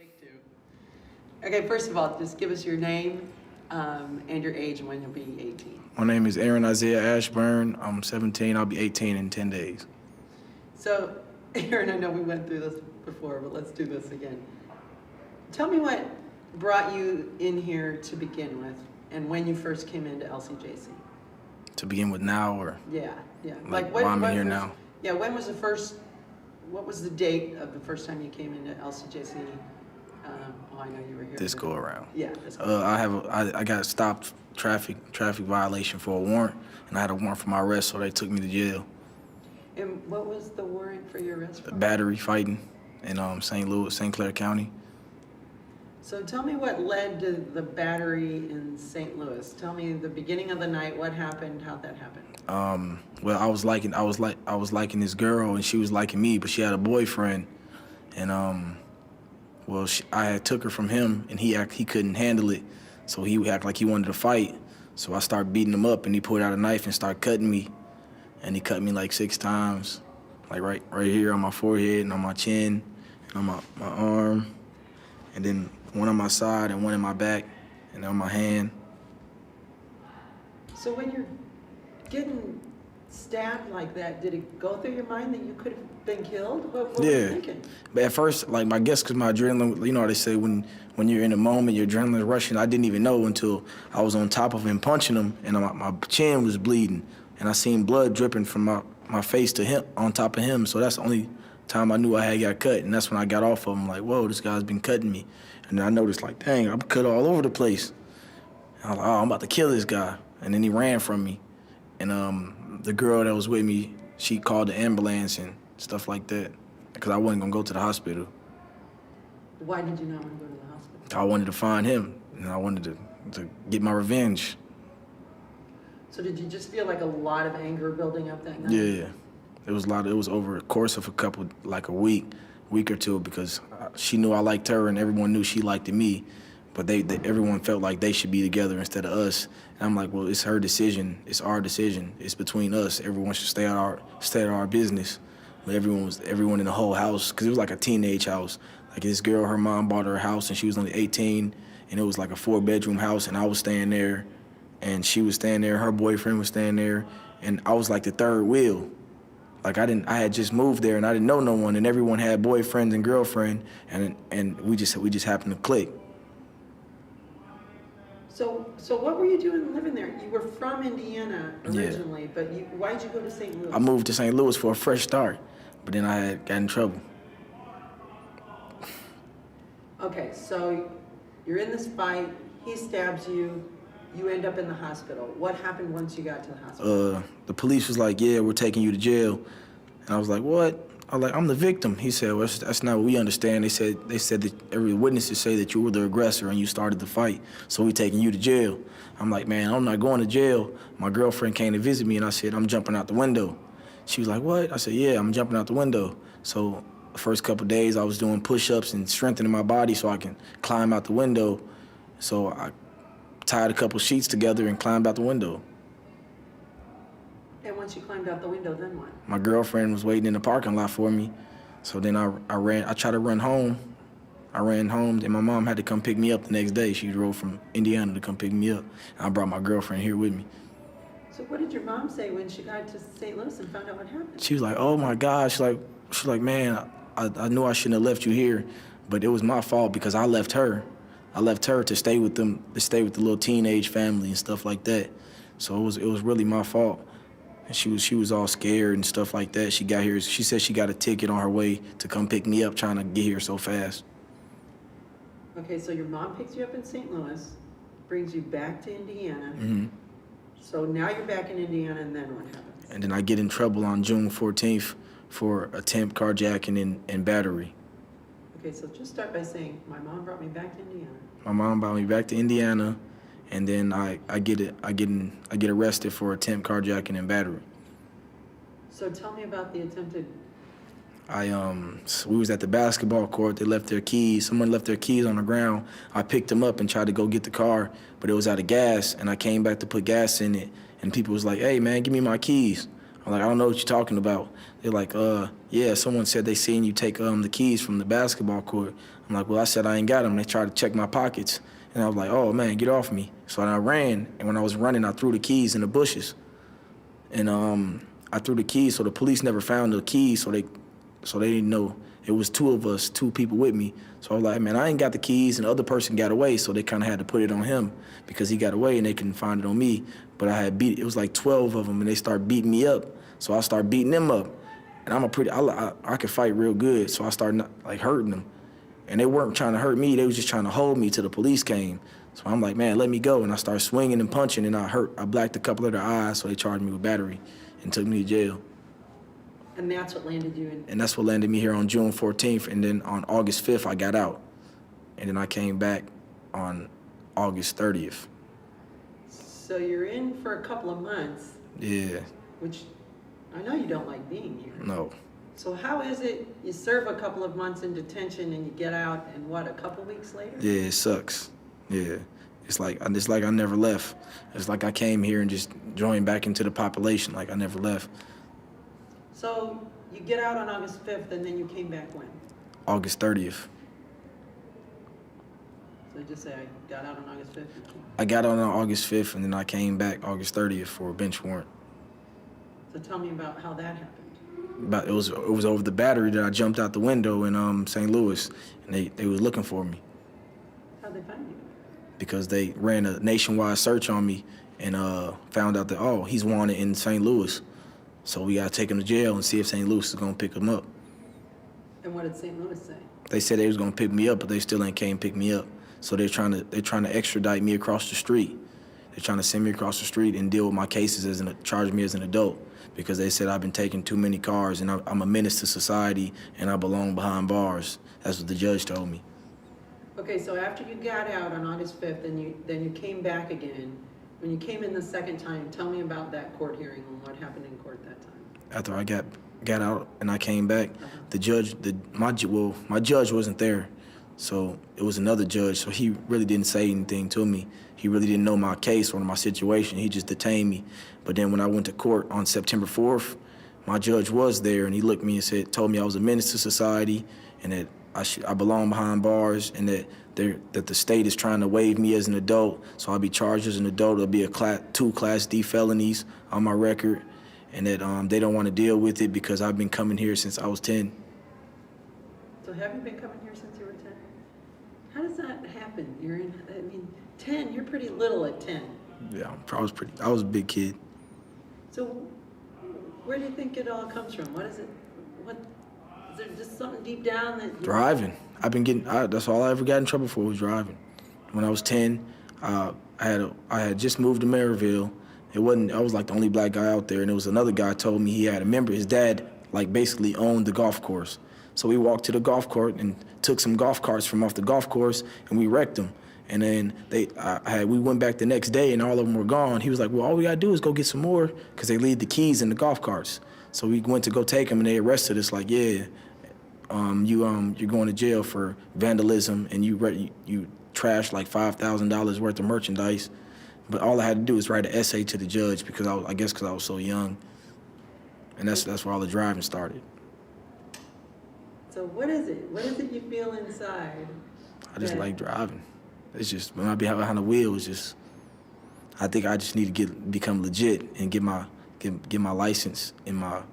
Take two. Okay, first of all, just give us your name and your age and when you'll be 18. My name is Aaron Isaiah Ashburn. I'm 17. I'll be 18 in 10 days. So, Aaron, I know we went through this before, but let's do this again. Tell me what brought you in here to begin with and when you first came into LCJC. To begin with now, or Yeah. like why I'm in here now? Yeah, when was what was the date of the first time you came into LCJC? I know you were here. This go around. Yeah, this go around. I got stopped traffic violation for a warrant, and I had a warrant for my arrest, so they took me to jail. And what was the warrant for your arrest for? Battery fighting in St. Clair County. So tell me what led to the battery in St. Louis. Tell me the beginning of the night, what happened, how'd that happen? Well, I was liking this girl, and she was liking me, but she had a boyfriend, and I had took her from him, and he couldn't handle it, so he acted like he wanted to fight. So I started beating him up, and he pulled out a knife and started cutting me, and he cut me like 6 times, like right here on my forehead and on my chin and on my arm, and then one on my side and one in my back and on my hand. So when you're getting stabbed like that, did it go through your mind that you could have been killed? What were you thinking? But at first, like, I guess because my adrenaline, you know how they say when you're in the moment, your adrenaline's rushing. I didn't even know until I was on top of him punching him, and my chin was bleeding, and I seen blood dripping from my face to him, on top of him. So that's the only time I knew I had got cut, and that's when I got off of him, like, whoa, this guy's been cutting me. And then I noticed, like, dang, I'm cut all over the place. And I was like, oh, I'm about to kill this guy. And then he ran from me. And the girl that was with me, she called the ambulance and stuff like that, because I wasn't gonna go to the hospital. Why did you not want to go to the hospital? I wanted to find him, and I wanted to get my revenge. So did you just feel like a lot of anger building up that night? Yeah, it was over a course of a week or two, because she knew I liked her and everyone knew she liked me, but everyone felt like they should be together instead of us. And I'm like, well, it's her decision, it's our decision, it's between us. Everyone should stay out of our business. But everyone in the whole house, because it was like a teenage house. Like this girl, her mom bought her a house and she was only 18, and it was like a 4-bedroom house, and I was staying there, and she was staying there, her boyfriend was staying there, and I was like the third wheel. Like I had just moved there and I didn't know no one, and everyone had boyfriends and girlfriend, and we just happened to click. So what were you doing living there? You were from Indiana originally, but why'd you go to St. Louis? I moved to St. Louis for a fresh start, but then I had got in trouble. Okay, so you're in this fight, he stabs you, you end up in the hospital. What happened once you got to the hospital? The police was like, yeah, we're taking you to jail. And I was like, what? I was like, I'm the victim. He said, well, that's not what we understand. They said that every witnesses say that you were the aggressor and you started the fight, so we taking you to jail. I'm like, man, I'm not going to jail. My girlfriend came to visit me, and I said, I'm jumping out the window. She was like, what? I said, yeah, I'm jumping out the window. So the first couple of days, I was doing push-ups and strengthening my body so I can climb out the window. So I tied a couple sheets together and climbed out the window. And once you climbed out the window, then what? My girlfriend was waiting in the parking lot for me. So then I tried to run home. I ran home, and my mom had to come pick me up the next day. She drove from Indiana to come pick me up. And I brought my girlfriend here with me. So what did your mom say when she got to St. Louis and found out what happened? She was like, oh my God. She's like, man, I knew I shouldn't have left you here, but it was my fault because I left her. I left her to stay with them, to stay with the little teenage family and stuff like that. So it was really my fault. And she was all scared and stuff like that. She got here, she said she got a ticket on her way to come pick me up, trying to get here so fast. Okay, so your mom picks you up in St. Louis, brings you back to Indiana. Mm-hmm. So now you're back in Indiana, and then what happens? And then I get in trouble on June 14th for attempt carjacking and battery. Okay, so just start by saying, my mom brought me back to Indiana. My mom brought me back to Indiana, and then I get arrested for attempt carjacking and battery. So tell me about the attempted. We was at the basketball court. They left their keys. Someone left their keys on the ground. I picked them up and tried to go get the car, but it was out of gas, and I came back to put gas in it, and people was like, hey man, give me my keys. I I'm like, I don't know what you're talking about. They're like, yeah, someone said they seen you take the keys from the basketball court. I'm like, well, I said I ain't got them. They tried to check my pockets. And I was like, oh, man, get off me. So I ran, and when I was running, I threw the keys in the bushes. And I threw the keys, so the police never found the keys, so they didn't know. It was two of us, two people with me. So I was like, man, I ain't got the keys, and the other person got away, so they kind of had to put it on him because he got away, and they couldn't find it on me. But it was like 12 of them, and they started beating me up. So I started beating them up. And I could fight real good, so I started like hurting them. And they weren't trying to hurt me, they was just trying to hold me till the police came. So I'm like, man, let me go. And I started swinging and punching, and I blacked a couple of their eyes, so they charged me with battery and took me to jail. And that's what landed you in? And that's what landed me here on June 14th, and then on August 5th, I got out. And then I came back on August 30th. So you're in for a couple of months. Yeah. Which I know you don't like being here. No. So how is it you serve a couple of months in detention and you get out, and what, a couple weeks later? Yeah, it sucks. Yeah. It's like I never left. It's like I came here and just joined back into the population, like I never left. So you get out on August 5th, and then you came back when? August 30th. So just say I got out on August 5th? I got out on August 5th, and then I came back August 30th for a bench warrant. So tell me about how that happened. But it was over the battery that I jumped out the window in St. Louis, and they was looking for me. How'd they find you? Because they ran a nationwide search on me and found out that, oh, he's wanted in St. Louis. So we got to take him to jail and see if St. Louis is going to pick him up. And what did St. Louis say? They said they was going to pick me up, but they still ain't came pick me up. So they're trying to extradite me across the street. They're trying to send me across the street and deal with my cases charge me as an adult, because they said I've been taking too many cars and I'm a menace to society and I belong behind bars. That's what the judge told me. Okay, so after you got out on August 5th, and then you came back again. When you came in the second time, tell me about that court hearing and what happened in court that time. After I got out and I came back, my judge wasn't there. So it was another judge, so he really didn't say anything to me. He really didn't know my case or my situation. He just detained me. But then when I went to court on September 4th, my judge was there, and he looked at me and told me I was a menace to society, and that I belong behind bars, and that the state is trying to waive me as an adult, so I'll be charged as an adult. There'll be two Class D felonies on my record, and that they don't want to deal with it because I've been coming here since I was 10. So have you been coming here since you were 10? How does that happen? 10, you're pretty little at 10. Yeah, I was a big kid. So where do you think it all comes from? Is there just something deep down that... Driving. That's all I ever got in trouble for, was driving. When I was 10, I had just moved to Maryville. I was like the only black guy out there, and there was another guy told me he had a member. His dad like basically owned the golf course. So we walked to the golf court and took some golf carts from off the golf course, and we wrecked them. And then we went back the next day, and all of them were gone. He was like, well, all we gotta do is go get some more, because they leave the keys in the golf carts. So we went to go take them, and they arrested us like, yeah, you're going to jail for vandalism, and you trashed like $5,000 worth of merchandise. But all I had to do was write an essay to the judge, because I guess I was so young. And that's where all the driving started. So what is it? What is it you feel inside? I just like driving. It's just, when I be behind the wheel, I think I just need to become legit and get my license and my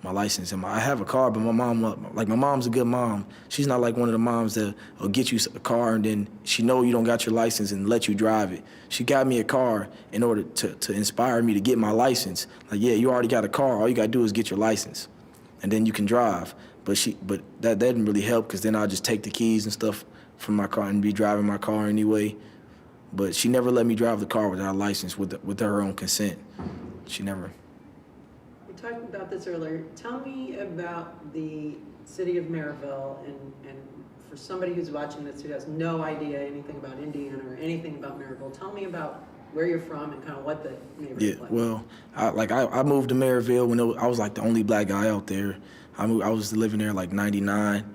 license. And I have a car, but my mom's a good mom. She's not like one of the moms that will get you a car and then she know you don't got your license and let you drive it. She got me a car in order to inspire me to get my license. Like, yeah, you already got a car. All you got to do is get your license, and then you can drive. But that didn't really help, because then I'll just take the keys and stuff from my car and be driving my car anyway. But she never let me drive the car without a license, with her own consent. She never. We talked about this earlier. Tell me about the city of Maryville, and for somebody who's watching this who has no idea anything about Indiana or anything about Maryville, tell me about where you're from and kind of what the neighborhood is like. Well, I moved to Maryville when I was like the only black guy out there. I was living there like 99,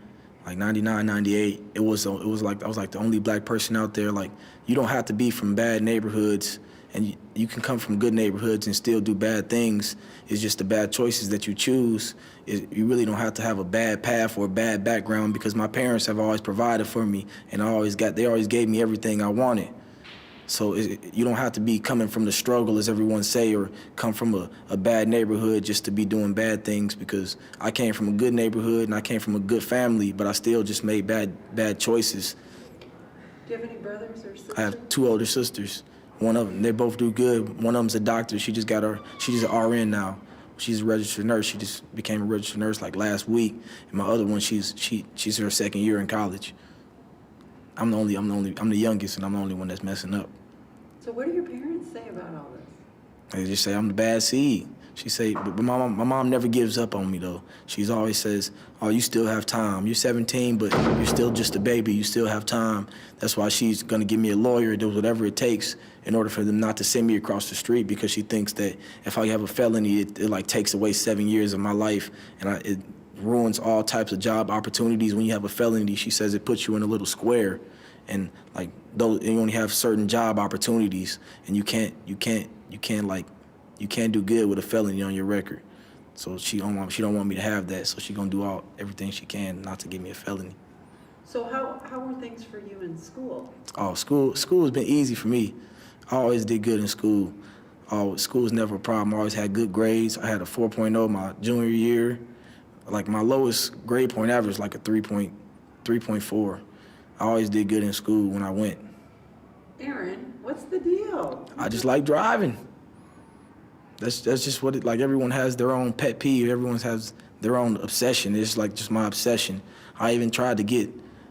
98. It was like I was like the only black person out there. Like, you don't have to be from bad neighborhoods And you can come from good neighborhoods and still do bad things. It's just the bad choices that you choose. You really don't have to have a bad path or a bad background, because my parents have always provided for me, and they always gave me everything I wanted. So you don't have to be coming from the struggle, as everyone say, or come from a bad neighborhood just to be doing bad things, because I came from a good neighborhood and I came from a good family, but I still just made bad choices. Do you have any brothers or sisters? I have 2 older sisters. One of them, they both do good. One of them's a doctor. She's an RN now. She's a registered nurse. She just became a registered nurse like last week. And my other one, she's her 2nd year in college. I'm the youngest, and I'm the only one that's messing up. So what do your parents say about all this? They just say I'm the bad seed. She say, but my mom never gives up on me though. She's always says, "Oh, you still have time. You're 17, but you're still just a baby. You still have time." That's why she's gonna give me a lawyer, do whatever it takes in order for them not to send me across the street, because she thinks that if I have a felony, it like takes away 7 years of my life, and it ruins all types of job opportunities. When you have a felony, she says it puts you in a little square, and like those, you only have certain job opportunities, and you can't do good with a felony on your record. So she don't want me to have that. So she gonna do everything she can not to give me a felony. So how were things for you in school? Oh, school has been easy for me. I always did good in school. School was never a problem. I always had good grades. I had a 4.0 my junior year. Like my lowest grade point average, like a 3.4. I always did good in school when I went. Aaron, what's the deal? I just like driving. That's just what like everyone has their own pet peeve. Everyone has their own obsession. It's like just my obsession. I even tried to get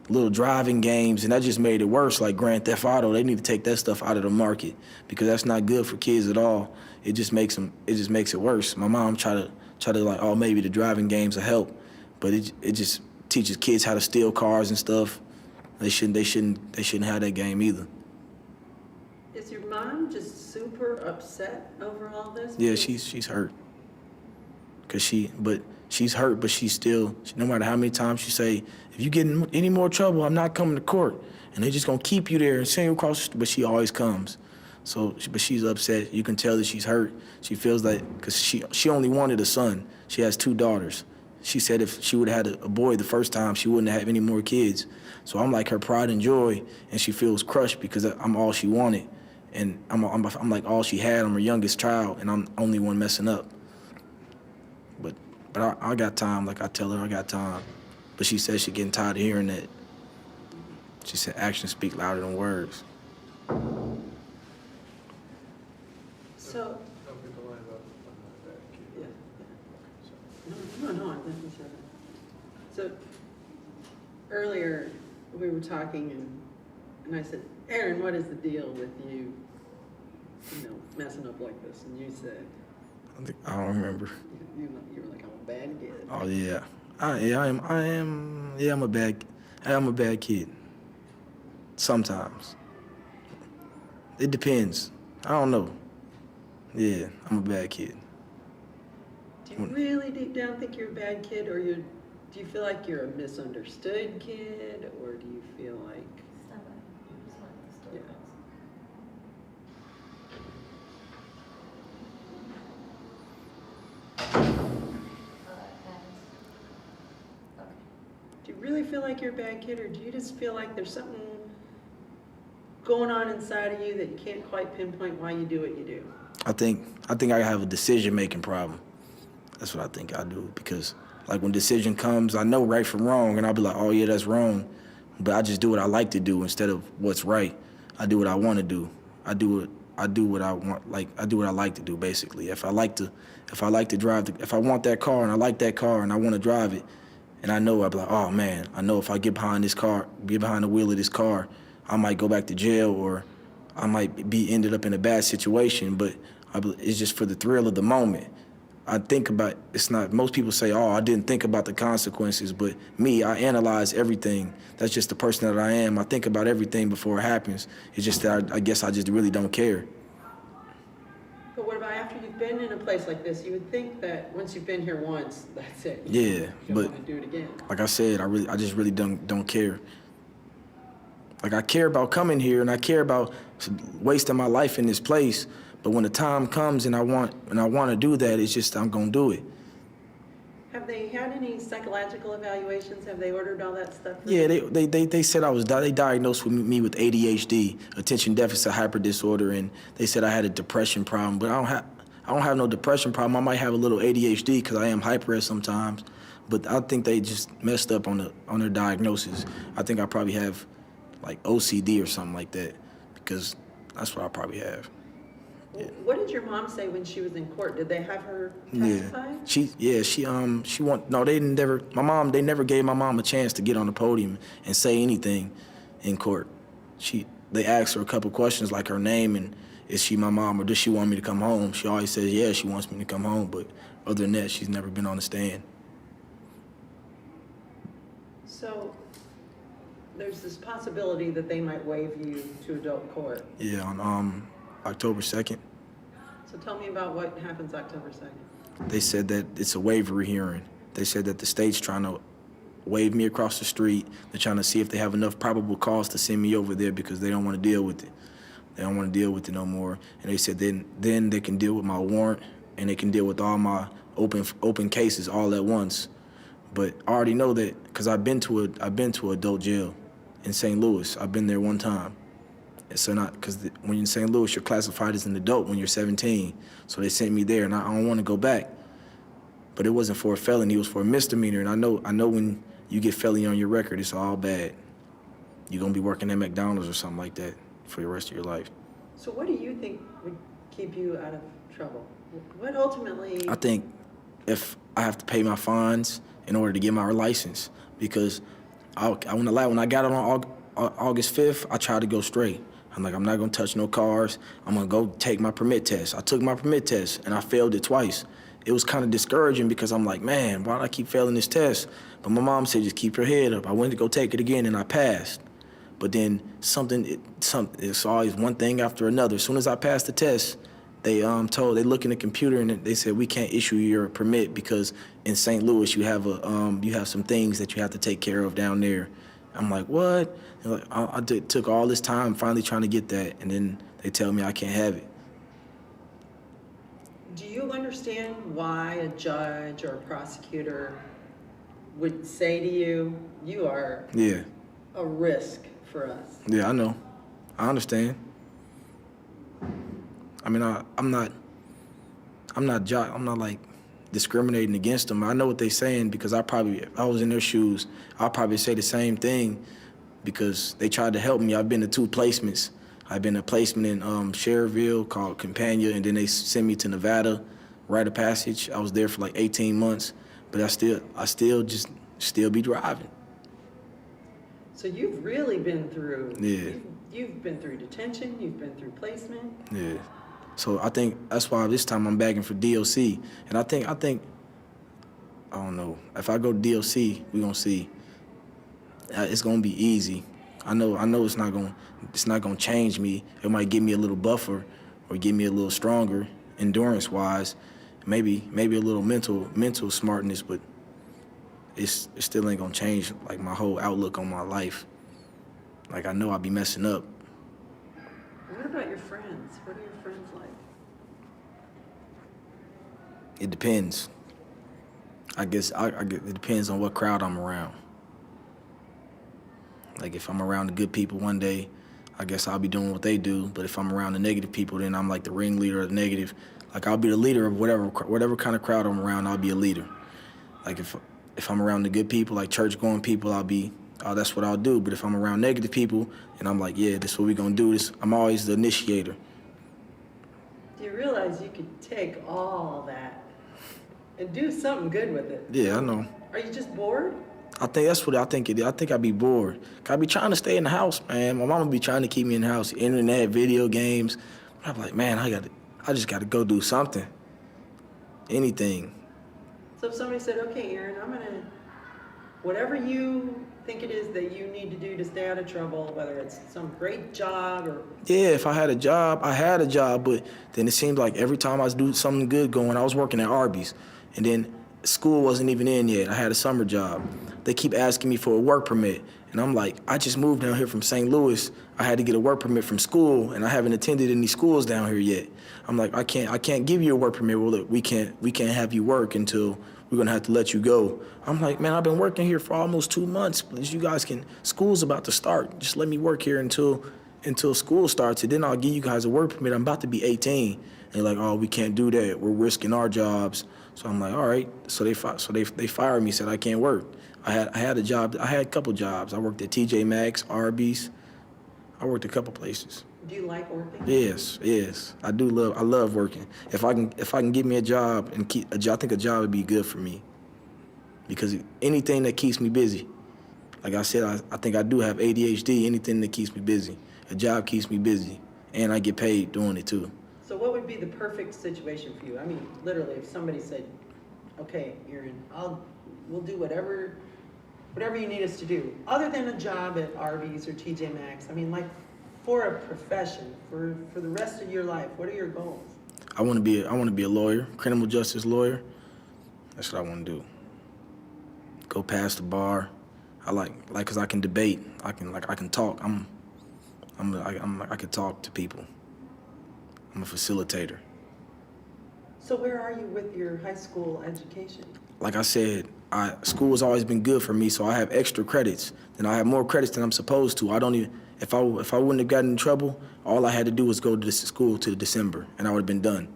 little driving games, and that just made it worse. Like Grand Theft Auto, they need to take that stuff out of the market, because that's not good for kids at all. It just makes it worse. My mom tried to like, oh, maybe the driving games will help, but it just teaches kids how to steal cars and stuff. They shouldn't have that game either. Is your mom just super upset over all this? Yeah, she's hurt. She's hurt, but she's still, no matter how many times she say, if you get in any more trouble, I'm not coming to court. And they're just gonna keep you there and send you across, but she always comes. But she's upset. You can tell that she's hurt. She feels like, because she only wanted a son. She has 2 daughters. She said if she would have had a boy the first time, she wouldn't have any more kids. So I'm like her pride and joy, and she feels crushed because I'm all she wanted. And I'm like all she had. I'm her youngest child, and I'm the only one messing up. But I got time. Like I tell her I got time. But she says she's getting tired of hearing that. She said actions speak louder than words. So. Yeah. No, I think you said that. So earlier we were talking, and I said, Aaron, what is the deal with you messing up like this? And you said, I don't remember. You were like, I'm a bad kid. Oh yeah, I'm a bad kid. Sometimes. It depends. I don't know. Yeah, I'm a bad kid. Do you really deep down think you're a bad kid, or do you feel like you're a misunderstood kid, or do you feel like? Yeah. Do you really feel like you're a bad kid, or do you just feel like there's something going on inside of you that you can't quite pinpoint why you do what you do? I think I have a decision-making problem. That's what I think I do, because like when decision comes, I know right from wrong, and I'll be like, oh yeah, that's wrong, but I just do what I like to do instead of what's right. I do what I want to do. I do what I want. Like I do what I like to do, basically. If I like to drive, if I want that car and I like that car and I want to drive it, and I know, I'll be like, oh man, I know if I get behind the wheel of this car, I might go back to jail, or I might be ended up in a bad situation, but it's just for the thrill of the moment. I think about, it's not, most people say, oh, I didn't think about the consequences, but me, I analyze everything. That's just the person that I am. I think about everything before it happens. It's just that I guess I just really don't care. But what about after you've been in a place like this? You would think that once you've been here once, that's it. Yeah, you don't want to do it again. Like I said, I just really don't care. Like, I care about coming here and I care about wasting my life in this place. But when the time comes and I want to do that, it's just I'm gonna do it. Have they had any psychological evaluations? Have they ordered all that stuff? Yeah, they said they diagnosed me with ADHD, attention deficit hyper disorder, and they said I had a depression problem. But I don't have no depression problem. I might have a little ADHD because I am hyper at sometimes. But I think they just messed up on their diagnosis. I think I probably have like OCD or something like that, because that's what I probably have. Yeah. What did your mom say when she was in court? Did they have her testify? They never gave my mom a chance to get on the podium and say anything in court. They asked her a couple questions like her name and is she my mom or does she want me to come home? She always says, yeah, she wants me to come home, but other than that, she's never been on the stand. So there's this possibility that they might waive you to adult court. Yeah, on October 2nd. So tell me about what happens October 2nd. They said that it's a waiver hearing. They said that the state's trying to waive me across the street. They're trying to see if they have enough probable cause to send me over there because they don't want to deal with it. They don't want to deal with it no more. And they said then they can deal with my warrant and they can deal with all my open cases all at once. But I already know that because I've been to adult jail in St. Louis. I've been there one time. And so because when you're in St. Louis, you're classified as an adult when you're 17. So they sent me there, and I don't want to go back. But it wasn't for a felony; it was for a misdemeanor. And I know when you get felony on your record, it's all bad. You're gonna be working at McDonald's or something like that for the rest of your life. So what do you think would keep you out of trouble? What ultimately? I think if I have to pay my fines in order to get my license, because I wouldn't lie, when I got it on August 5th, I tried to go straight. I'm like, I'm not gonna touch no cars. I'm gonna go take my permit test. I took my permit test and I failed it twice. It was kind of discouraging because I'm like, man, why do I keep failing this test? But my mom said, just keep your head up. I went to go take it again and I passed. But then it's always one thing after another. As soon as I passed the test, they look in the computer and they said, we can't issue your permit because in St. Louis you have some things that you have to take care of down there. I'm like, what? Like, I took all this time finally trying to get that, and then they tell me I can't have it. Do you understand why a judge or a prosecutor would say to you, you are a risk for us? Yeah, I know. I understand. I mean, I'm not like discriminating against them. I know what they're saying because if I was in their shoes, I'd probably say the same thing because they tried to help me. I've been to 2 placements. I've been a placement in Cherville called Campania, and then they sent me to Nevada, Rite of Passage. I was there for like 18 months, but I still be driving. So you've really been through. Yeah. You've been through detention. You've been through placement. Yeah. So I think that's why this time I'm begging for DLC. And I think I don't know. If I go to DLC, we're gonna see. It's gonna be easy. I know it's not gonna change me. It might give me a little buffer or give me a little stronger endurance wise. Maybe a little mental smartness, but it still ain't gonna change like my whole outlook on my life. Like I know I'll be messing up. What about your friends? What are your friends like? It depends. I guess it depends on what crowd I'm around. Like if I'm around the good people one day, I guess I'll be doing what they do. But if I'm around the negative people, then I'm like the ringleader of the negative. Like I'll be the leader of whatever kind of crowd I'm around. I'll be a leader. Like if I'm around the good people, like church-going people, that's what I'll do. But if I'm around negative people, and I'm like, yeah, this is what we're gonna do. I'm always the initiator. Do you realize you could take all that and do something good with it? Yeah, I know. Are you just bored? I think that's what I think it is. I think I'd be bored. I be trying to stay in the house, man. My mama be trying to keep me in the house, internet, video games. But I'm like, man, I just gotta go do something. Anything. So if somebody said, okay, Aaron, whatever you think it is that you need to do to stay out of trouble, whether it's some great job or... Yeah, if I had a job, but then it seemed like every time I do something good going, I was working at Arby's, and then school wasn't even in yet. I had a summer job. They keep asking me for a work permit, And I'm like, I just moved down here from St. Louis. I had to get a work permit from school, and I haven't attended any schools down here yet. I'm like, I can't give you a work permit. Well, look, we can't have you work until we're gonna have to let you go. I'm like, man, I've been working here for almost 2 months. Please, you guys can. School's about to start. Just let me work here until school starts, and then I'll give you guys a work permit. I'm about to be 18. And they're like, oh, we can't do that. We're risking our jobs. So I'm like, all right. So they fired me. Said I can't work. I had a job. I had a couple jobs. I worked at TJ Maxx, Arby's. I worked a couple places. Do you like working? Yes. I love working. If I can get me a job and I think a job would be good for me. Because anything that keeps me busy. Like I said, I think I do have ADHD. Anything that keeps me busy. A job keeps me busy, and I get paid doing it too. So what would be the perfect situation for you? I mean, literally, if somebody said, okay, Aaron, we'll do whatever you need us to do, other than a job at Arby's or TJ Maxx. I mean, like, for a profession, for the rest of your life, what are your goals? I want to be a lawyer, criminal justice lawyer. That's what I want to do. Go past the bar. I like, cause I can debate. I can talk. I can talk to people. I'm a facilitator. So where are you with your high school education? Like I said, school has always been good for me, so I have extra credits. And I have more credits than I'm supposed to. I don't even, if I wouldn't have gotten in trouble, all I had to do was go to school till December, and I would have been done.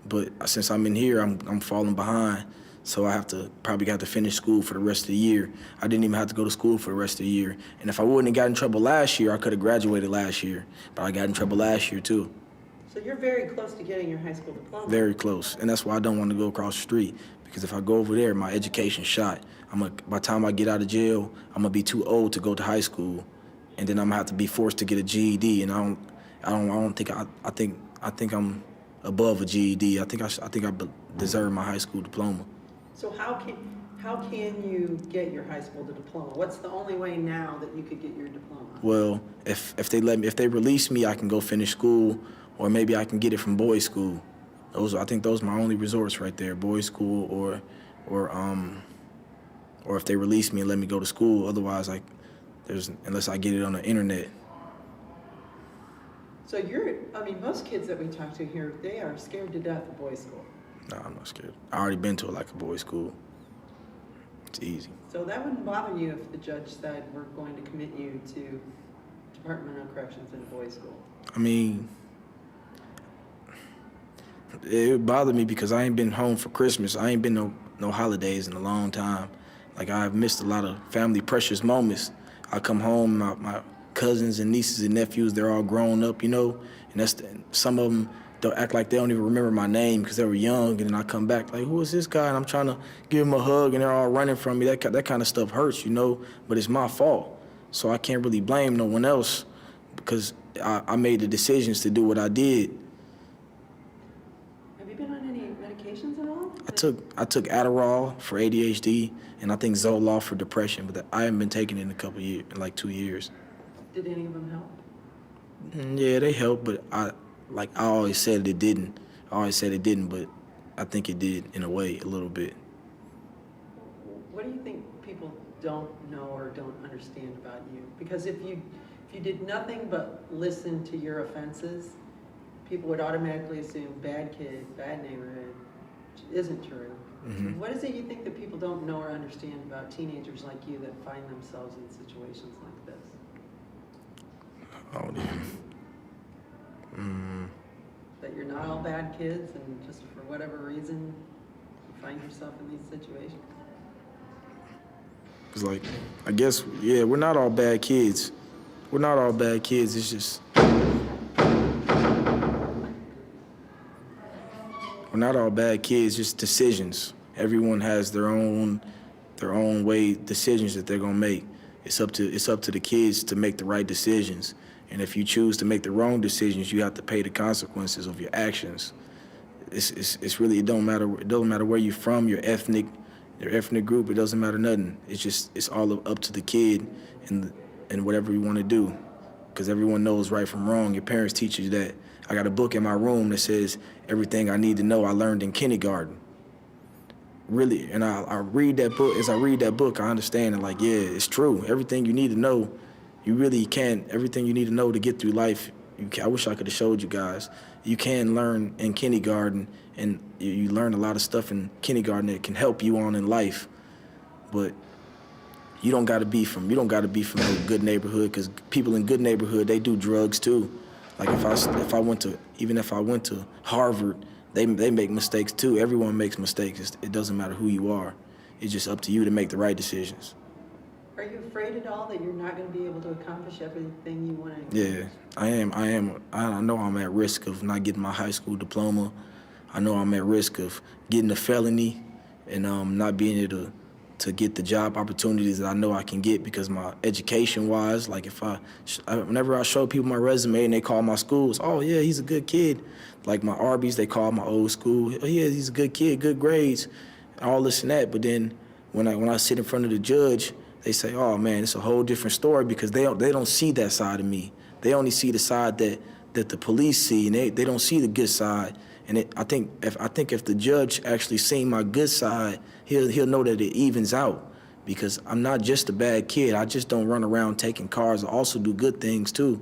But since I'm in here, I'm falling behind, so I probably have to finish school for the rest of the year. I didn't even have to go to school for the rest of the year. And if I wouldn't have gotten in trouble last year, I could have graduated last year. But I got in trouble last year too. So you're very close to getting your high school diploma. Very close, and that's why I don't want to go across the street. Because if I go over there, my education's shot. By the time I get out of jail, I'm gonna be too old to go to high school, and then I'm gonna have to be forced to get a GED. And I think I'm above a GED. I think I deserve my high school diploma. So how can you get your high school diploma? What's the only way now that you could get your diploma? Well, if they release me, I can go finish school, or maybe I can get it from boys' school. I think those are my only resorts right there, boys' school or if they release me and let me go to school. Otherwise, unless I get it on the internet. So most kids that we talk to here, they are scared to death of boys' school. No, I'm not scared. I already been to a boys' school. It's easy. So that wouldn't bother you if the judge said we're going to commit you to Department of Corrections in a boys' school? I mean, it would bother me because I ain't been home for Christmas. I ain't been no holidays in a long time. Like, I've missed a lot of family precious moments. I come home, my cousins and nieces and nephews, they're all grown up, and some of them, they'll act like they don't even remember my name because they were young, and then I come back like, who is this guy? And I'm trying to give him a hug, and they're all running from me. That kind of stuff hurts, but it's my fault. So I can't really blame no one else because I made the decisions to do what I did. Have you been on any medications at all? I took Adderall for ADHD, and I think Zoloft for depression, but I haven't been taking it in a couple years, in like 2 years. Did any of them help? Yeah, they help, but I always said it didn't. But I think it did in a way, a little bit. What do you think people don't know or don't understand about you? Because if you did nothing but listen to your offenses, people would automatically assume bad kid, bad neighborhood, which isn't true. Mm-hmm. What is it you think that people don't know or understand about teenagers like you that find themselves in situations like this? Oh, That you're not all bad kids and just for whatever reason you find yourself in these situations? It's like, I guess, yeah, we're not all bad kids. We're not all bad kids. It's just, we're not all bad kids, just decisions. Everyone has their own way, decisions that they're gonna make. It's up to the kids to make the right decisions. And if you choose to make the wrong decisions, you have to pay the consequences of your actions. It's really, it don't matter where you're from, your ethnic group, it doesn't matter nothing. It's all up to the kid and whatever you want to do. Because everyone knows right from wrong. Your parents teach you that. I got a book in my room that says everything I need to know I learned in kindergarten. really, and I read that book. As I read that book, I understand it. Like, yeah, it's true. Everything you need to know, you really can. Everything you need to know to get through life. I wish I could have showed you guys. You can learn in kindergarten, and you learn a lot of stuff in kindergarten that can help you on in life. But you don't got to be from no good neighborhood, because people in good neighborhood, they do drugs too. Like if I went to Harvard, they make mistakes too. Everyone makes mistakes. It doesn't matter who you are. It's just up to you to make the right decisions. Are you afraid at all that you're not going to be able to accomplish everything you want to? Yeah, I am. I know I'm at risk of not getting my high school diploma. I know I'm at risk of getting a felony and not being able to get the job opportunities that I know I can get, because my education-wise, like whenever I show people my resume and they call my schools, oh yeah, he's a good kid. Like my Arby's, they call my old school, oh yeah, he's a good kid, good grades, all this and that. But then when I sit in front of the judge, they say, oh man, it's a whole different story, because they don't see that side of me. They only see the side that the police see, and they don't see the good side. And I think if the judge actually seen my good side, he'll know that it evens out, because I'm not just a bad kid. I just don't run around taking cars. I also do good things too.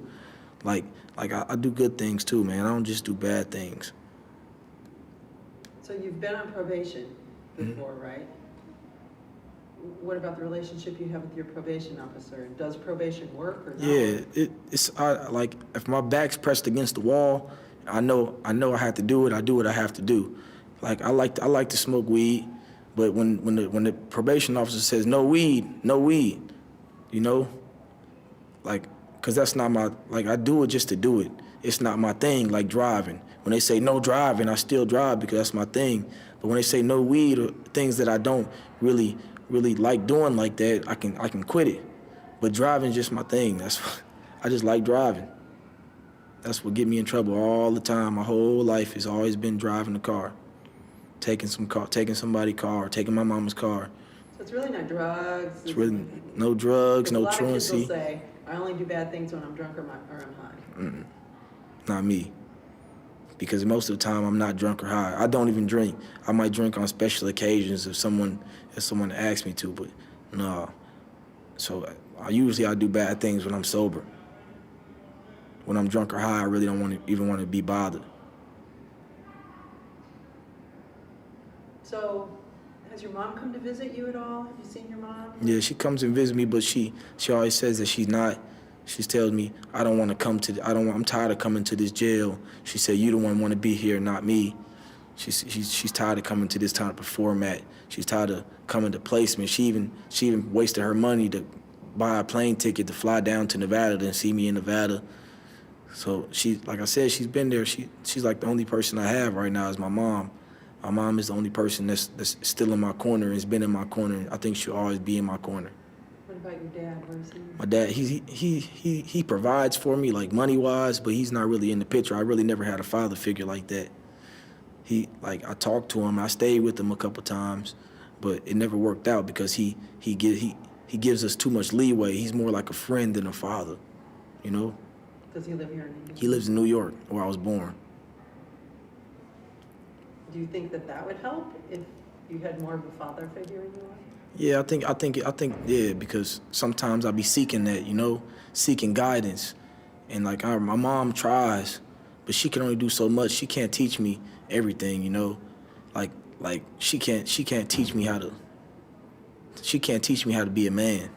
Like I do good things too, man. I don't just do bad things. So you've been on probation before, right? What about the relationship you have with your probation officer? Does probation work or not? Yeah, like if my back's pressed against the wall, I know I have to do it. I do what I have to do. Like I like to smoke weed, but when the probation officer says no weed, you know, like, cause that's not my, like, I do it just to do it. It's not my thing. Like driving. When they say no driving, I still drive because that's my thing. But when they say no weed, or things that I don't really like doing like that, I can quit it. But driving's just my thing. I just like driving. That's what get me in trouble all the time. My whole life has always been driving the car, taking somebody's car, taking my mama's car. So it's really not drugs. It's really no drugs, no truancy. A lot of kids will say, I only do bad things when I'm drunk or I'm high. Not me. Because most of the time I'm not drunk or high. I don't even drink. I might drink on special occasions if someone asks me to, but no. So I do bad things when I'm sober. When I'm drunk or high, I really don't want to be bothered. So has your mom come to visit you at all? Have you seen your mom? Yeah, she comes and visits me, but she always says that she's not. She tells me, I'm tired of coming to this jail. She said, you the one want to be here, not me. She's tired of coming to this type of format. She's tired of coming to placement. She even wasted her money to buy a plane ticket to fly down to Nevada and see me in Nevada. So like I said, she's been there. She's like the only person I have right now is my mom. My mom is the only person that's still in my corner and has been in my corner. I think she'll always be in my corner. What about your dad? Where is he? My dad, he provides for me, like money-wise, but he's not really in the picture. I really never had a father figure like that. I talked to him, I stayed with him a couple times, but it never worked out because he gives us too much leeway. He's more like a friend than a father, you know? Does he live here in New York? He lives in New York, where I was born. Do you think that would help if you had more of a father figure in your life? Yeah, I think, yeah, because sometimes I be seeking that, you know, seeking guidance. And like my mom tries, but she can only do so much. She can't teach me everything, you know. Like she can't teach me how to be a man.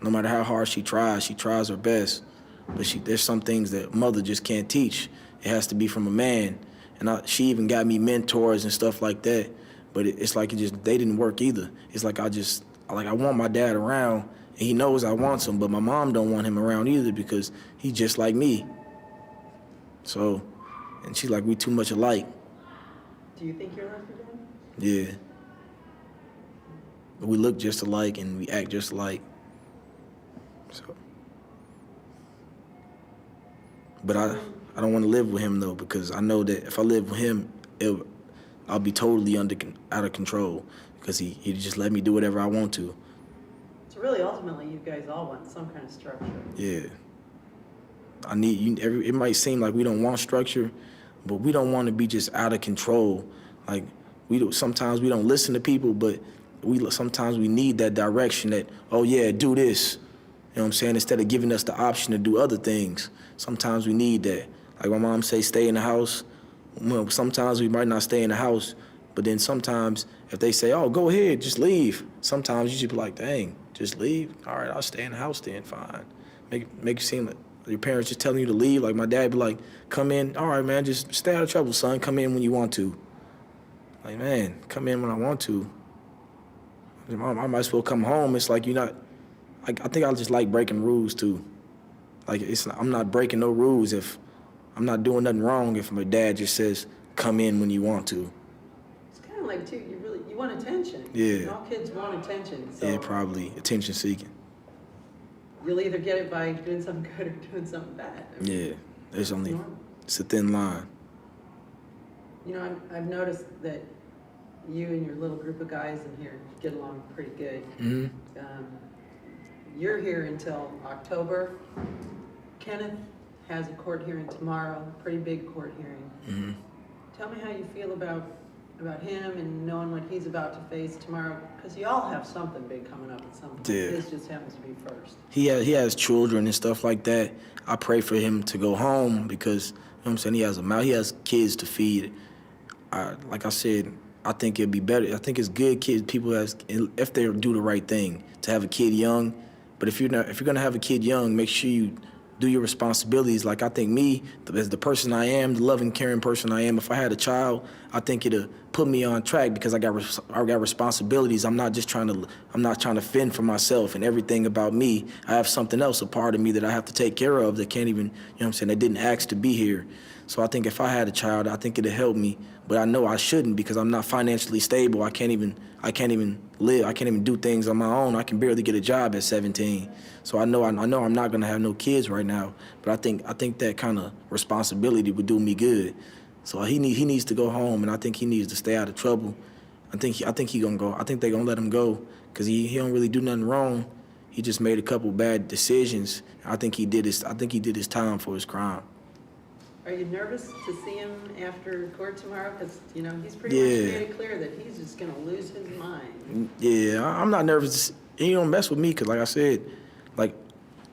No matter how hard she tries her best. But there's some things that mother just can't teach. It has to be from a man. And she even got me mentors and stuff like that. But it's like they didn't work either. It's like I want my dad around, and he knows I want him, but my mom don't want him around either because he's just like me. So, and she's like, we too much alike. Do you think you're like your dad? Yeah. But we look just alike and we act just alike. So. But I don't want to live with him though, because I know that if I live with him, I'll be totally out of control because he just let me do whatever I want to. So really, ultimately, you guys all want some kind of structure. Yeah. It might seem like we don't want structure, but we don't want to be just out of control. Like sometimes we don't listen to people, but sometimes we need that direction that, oh yeah, do this. You know what I'm saying? Instead of giving us the option to do other things. Sometimes we need that. Like my mom say, stay in the house. Well, sometimes we might not stay in the house, but then sometimes if they say, oh, go ahead, just leave. Sometimes you should be like, dang, just leave? All right, I'll stay in the house then, fine. Make you seem like your parents just telling you to leave. Like my dad be like, come in. All right, man, just stay out of trouble, son. Come in when you want to. Like, man, come in when I want to. I might as well come home. It's like you're not, I think I just like breaking rules too. Like I'm not breaking no rules if I'm not doing nothing wrong if my dad just says, come in when you want to. It's kind of like, too, you want attention. Yeah. And all kids want attention. So Yeah, probably attention seeking. you'll either get it by doing something good or doing something bad. I mean, Yeah, there's only, normal. it's a thin line. You know, I've noticed that you and your little group of guys in here get along pretty good. Mm-hmm. You're here until October. Kenneth has a court hearing tomorrow, a pretty big court hearing. Mm-hmm. Tell me how you feel about him and knowing what he's about to face tomorrow, because you all have something big coming up at some point. Yeah. This just happens to be first. He has children and stuff like that. I pray for him to go home because, you know what I'm saying, he has kids to feed. Like I said, I think it'd be better. I think it's good people if they do the right thing, to have a kid young. But if you're gonna have a kid young, make sure you do your responsibilities. Like I think me, as the person I am, the loving, caring person I am, if I had a child, I think it'd put me on track because I got responsibilities. I'm not trying to fend for myself and everything about me. I have something else, a part of me that I have to take care of that can't even, you know what I'm saying, that didn't ask to be here. So I think if I had a child, I think it'd help me. But I know I shouldn't because I'm not financially stable. I can't even live. I can't even do things on my own. I can barely get a job at 17. So I know I'm not gonna have no kids right now. But I think that kind of responsibility would do me good. So he needs to go home, and I think he needs to stay out of trouble. I think he gonna go. I think they gonna let him go because he don't really do nothing wrong. He just made a couple bad decisions. I think he did his time for his crime. Are you nervous to see him after court tomorrow? Because, you know, he's pretty much made it clear that he's just going to lose his mind. Yeah, I'm not nervous. He don't mess with me because, like I said, like,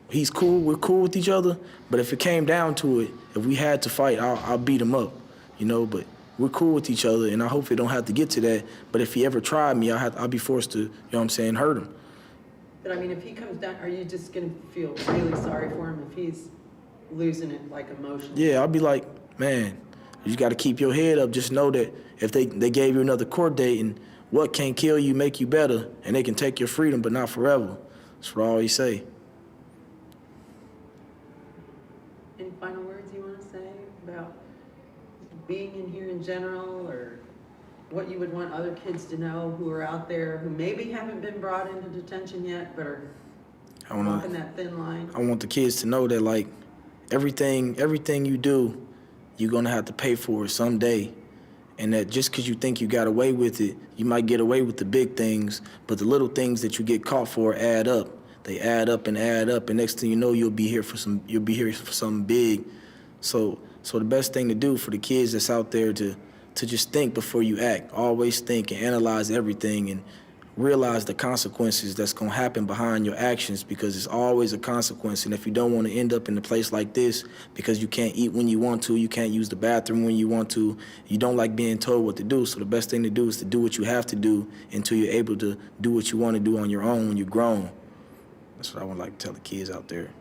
he's cool. We're cool with each other. But if it came down to it, if we had to fight, I'll beat him up, you know. But we're cool with each other, and I hope it don't have to get to that. But if he ever tried me, I'll be forced to, you know what I'm saying, hurt him. But, I mean, if he comes down, are you just going to feel really sorry for him if he's losing it, like, emotionally? Yeah, I'll be like, man, you got to keep your head up. Just know that if they gave you another court date, and what can't kill you make you better, and they can take your freedom, but not forever. That's what I always say. Any final words you want to say about being in here in general, or what you would want other kids to know who are out there who maybe haven't been brought into detention yet, but are walking that thin line? I want the kids to know that, like, everything you do, you're gonna have to pay for it someday. And that just because you think you got away with it, you might get away with the big things, but the little things that you get caught for add up. They add up, and next thing you know, you'll be here for something big. So the best thing to do for the kids that's out there to just think before you act. Always think and analyze everything and realize the consequences that's going to happen behind your actions, because it's always a consequence. And if you don't want to end up in a place like this because you can't eat when you want to, you can't use the bathroom when you want to, you don't like being told what to do. So the best thing to do is to do what you have to do until you're able to do what you want to do on your own when you're grown. That's what I would like to tell the kids out there.